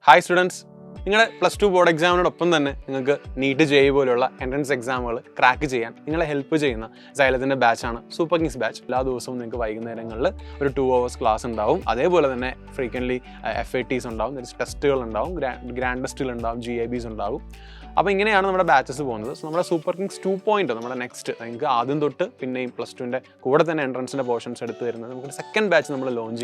Hi students, നിങ്ങളുടെ plus two board എക്സാമിനോടൊപ്പം തന്നെ നിങ്ങൾക്ക് നീറ്റ് ജെഇ പോലുള്ള എൻട്രൻസ് എക്സാമുകൾ ക്രാക്ക് ചെയ്യാൻ നിങ്ങളെ ഹെൽപ്പ് ചെയ്യുന്ന സൈലത്തിൻ്റെ ബാച്ചാണ് സൂപ്പർ കിങ്സ് ബാച്ച്. എല്ലാ ദിവസവും നിങ്ങൾക്ക് വൈകുന്നേരങ്ങളിൽ ഒരു 2 hours ക്ലാസ് ഉണ്ടാവും. അതേപോലെ തന്നെ ഫ്രീക്വൻ്റ്ലി FATs ഉണ്ടാവും, ടെസ്റ്റുകൾ ഉണ്ടാവും, ഗ്രാൻഡ് ടെസ്റ്റുകൾ ഉണ്ടാവും, GIBs ഉണ്ടാവും. അപ്പോൾ ഇങ്ങനെയാണ് നമ്മുടെ ബാച്ചസ് പോകുന്നത്. സോ നമ്മുടെ സൂപ്പർ കിങ്സ് 2.0 നമ്മുടെ നെക്സ്റ്റ് നിങ്ങൾക്ക് ആദ്യം തൊട്ട് പിന്നെയും പ്ലസ് ടുവിൻ്റെ കൂടെ തന്നെ എൻട്രൻസിൻ്റെ പോർഷൻസ് എടുത്ത് തരുന്നത് നമുക്ക് സെക്കൻഡ് ബാച്ച് നമ്മൾ ലോഞ്ച്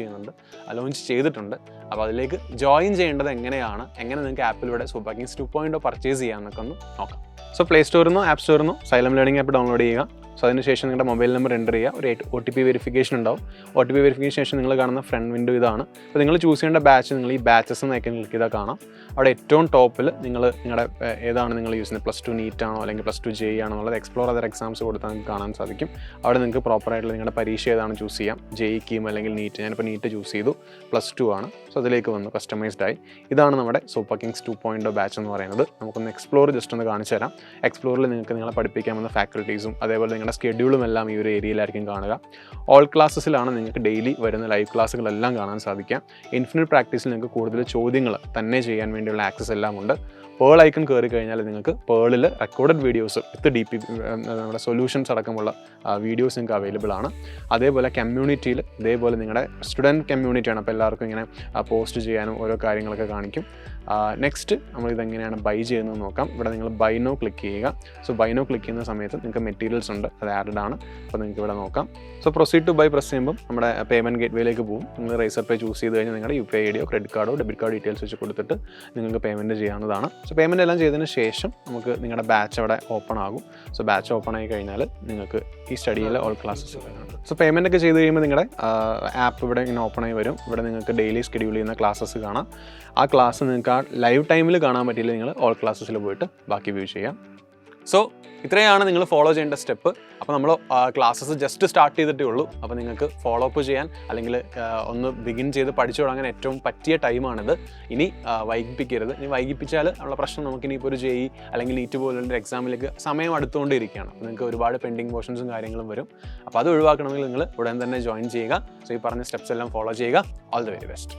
ചെയ്തിട്ടുണ്ട്. അപ്പോൾ അതിലേക്ക് ജോയിൻ ചെയ്യേണ്ടത് എങ്ങനെയാണ്, എങ്ങനെ നിങ്ങൾക്ക് ആപ്പിലൂടെ സൂപ്പർ കിങ്സ് 2.0 പർച്ചേസ് ചെയ്യാമെന്നൊക്കെ ഒന്ന് നോക്കാം. സോ പ്ലേ സ്റ്റോറിൽ നിന്നോ ആപ്പ് സ്റ്റോറിൽ നിന്നോ സൈലം ലേണിംഗ് ആപ്പ് ഡൗൺലോഡ് ചെയ്യുക. സോ അതിനുശേഷം നിങ്ങളുടെ മൊബൈൽ നമ്പർ എൻ്റർ ചെയ്യുക. ഒരു OTP വെരിഫിക്കേഷൻ ഉണ്ടാവും. OTP വെരിഫിക്കേഷൻ ശേഷം നിങ്ങൾ കാണുന്ന ഫ്രണ്ട് വിൻഡോ ഇതാണ്. അപ്പോൾ നിങ്ങൾ ചൂസ് ചെയ്യേണ്ട ബാച്ച് നിങ്ങൾ ഈ ബാച്ചസ് എന്ന് ഐക്കൺ ക്ലിക്ക് ചെയ്താൽ കാണാം. അവിടെ ഏറ്റവും ടോപ്പിൽ നിങ്ങളുടെ ഏതാണ് നിങ്ങൾ യൂസ് ചെയ്യുന്നത്, പ്ലസ് ടു നീറ്റ് ആണോ അല്ലെങ്കിൽ പ്ലസ് ടു ജെഇ ആണോ എന്നുള്ളത് എക്സ്പ്ലോർ അതർ എക്സാംസ് കൊടുത്താൽ നിങ്ങൾക്ക് കാണാൻ സാധിക്കും. അവിടെ നിങ്ങൾക്ക് പ്രോപ്പറായിട്ടുള്ള നിങ്ങളുടെ പരീക്ഷ ഏതാണ് ചൂസ് ചെയ്യാം. ജെഇ കീം അല്ലെങ്കിൽ നീറ്റ്. ഞാനിപ്പോൾ നീറ്റ് ചൂസ് ചെയ്തു, പ്ലസ് ടു ആണ്. സോ അതിലേക്ക് വന്നു, കസ്റ്റമൈസ്ഡ് ആയി. ഇതാണ് നമ്മുടെ സൂപ്പർ കിങ്സ് 2.0 ബാച്ച് എന്ന് പറയുന്നത്. നമുക്കൊന്ന് എക്സ്പ്ലോർ ജസ്റ്റ് ഒന്ന് കാണിച്ചു തരാം. എക്സ്പ്ലോറിൽ നിങ്ങൾക്ക് നിങ്ങളെ പഠിപ്പിക്കാൻ വന്ന ഫാക്കൽറ്റീസും അതേപോലെ നിങ്ങളുടെ സ്കെഡ്യൂളും എല്ലാം ഈ ഒരു ഏരിയയിലായിരിക്കും കാണുക. ഓൾ ക്ലാസ്സസിലാണ് നിങ്ങൾക്ക് ഡെയിലി വരുന്ന ലൈവ് ക്ലാസ്സുകളെല്ലാം കാണാൻ സാധിക്കാം. ഇൻഫിനിറ്റ് പ്രാക്ടീസിൽ നിങ്ങൾക്ക് കൂടുതൽ ചോദ്യങ്ങൾ തന്നെ ചെയ്യാൻ വേണ്ടിയുള്ള ആക്സസ് എല്ലാം ഉണ്ട്. പേൾ ഐക്കൺ കയറി കഴിഞ്ഞാൽ നിങ്ങൾക്ക് പേളിൽ റെക്കോർഡഡ് വീഡിയോസ് വിത്ത് DP നമ്മുടെ സൊല്യൂഷൻസ് അടക്കമുള്ള വീഡിയോസ് നിങ്ങൾക്ക് അവൈലബിൾ ആണ്. അതേപോലെ കമ്മ്യൂണിറ്റിയിൽ ഇതേപോലെ നിങ്ങളുടെ സ്റ്റുഡൻറ്റ് കമ്മ്യൂണിറ്റിയാണ്, അപ്പോൾ എല്ലാവർക്കും ഇങ്ങനെ പോസ്റ്റ് ചെയ്യാനും ഓരോ കാര്യങ്ങളൊക്കെ കാണിക്കും. നെക്സ്റ്റ് നമ്മളിതെങ്ങനെയാണ് ബൈ ചെയ്യുന്നത് നോക്കാം. ഇവിടെ നിങ്ങൾ ബൈ നോ ക്ലിക്ക് ചെയ്യുക. സോ ബൈ നോ ക്ലിക്ക് ചെയ്യുന്ന സമയത്ത് നിങ്ങൾക്ക് മെറ്റീരിയൽസ് ഉണ്ട്, അത് ആഡഡ് ആണ്. അപ്പോൾ നിങ്ങൾക്ക് ഇവിടെ നോക്കാം. So proceed to buy press ചെയ്യുമ്പോൾ നമ്മുടെ പേയ്മെൻറ്റ് ഗേറ്റ്വേയിലേക്ക് പോകും. നിങ്ങൾ റേസർ പേ ചൂസ് ചെയ്ത് കഴിഞ്ഞാൽ നിങ്ങളുടെ UPI ID ക്രെഡിറ്റ് കാർഡോ ഡെബിറ്റ് കാർഡ് ഡീറ്റെയിൽസ് വെച്ച് കൊടുത്തിട്ട് നിങ്ങൾക്ക് പേയ്മെൻറ്റ് ചെയ്യാവുന്നതാണ്. സോ പേയ്മെൻറ്റ് എല്ലാം ചെയ്തതിന് ശേഷം നമുക്ക് നിങ്ങളുടെ ബാച്ച് അവിടെ ഓപ്പൺ ആകും. സോ ബാച്ച് ഓപ്പൺ ആയി കഴിഞ്ഞാൽ നിങ്ങൾക്ക് ഈ സ്റ്റഡിയിലെ ഓൾ ക്ലാസ്സസ് വരുന്നുണ്ട്. സോ പേയ്മെൻ്റ് ഒക്കെ ചെയ്ത് കഴിയുമ്പോൾ നിങ്ങളുടെ ആപ്പ് ഇവിടെ ഇങ്ങനെ ഓപ്പൺ ആയി വരും. ഇവിടെ നിങ്ങൾക്ക് ഡെയിലി ഷെഡ്യൂൾ ചെയ്യുന്ന ക്ലാസ്സസ് കാണാം. ആ ക്ലാസ് നിങ്ങൾക്ക് ആ ലൈവ് ടൈമിൽ കാണാൻ പറ്റില്ല, നിങ്ങൾ ഓൾ ക്ലാസ്സസിൽ പോയിട്ട് ബാക്കി വ്യൂ ചെയ്യാം. സോ ഇത്രയാണ് നിങ്ങൾ ഫോളോ ചെയ്യേണ്ട സ്റ്റെപ്പ്. അപ്പോൾ നമ്മൾ ക്ലാസ്സസ് ജസ്റ്റ് സ്റ്റാർട്ട് ചെയ്തിട്ടേ ഉള്ളൂ. അപ്പോൾ നിങ്ങൾക്ക് ഫോളോ അപ്പ് ചെയ്യാൻ അല്ലെങ്കിൽ ഒന്ന് ബിഗിൻ ചെയ്ത് പഠിച്ചു തുടങ്ങാൻ ഏറ്റവും പറ്റിയ ടൈമാണിത്. ഇനി വൈകിപ്പിക്കരുത്. ഇനി വൈകിപ്പിച്ചാൽ ഉള്ള പ്രശ്നം നമുക്കിനിയിപ്പോൾ ഒരു ജെഇ അല്ലെങ്കിൽ നീറ്റ് പോലുള്ള എക്സാമിലേക്ക് സമയം അടുത്തുകൊണ്ടിരിക്കുകയാണ്. അപ്പോൾ നിങ്ങൾക്ക് ഒരുപാട് പെൻഡിങ് പോർഷൻസും കാര്യങ്ങളും വരും. അപ്പോൾ അത് ഒഴിവാക്കണമെങ്കിൽ നിങ്ങൾ ഉടൻ തന്നെ ജോയിൻ ചെയ്യുക. സോ ഈ പറഞ്ഞ സ്റ്റെപ്സ് എല്ലാം ഫോളോ ചെയ്യുക. All the very best.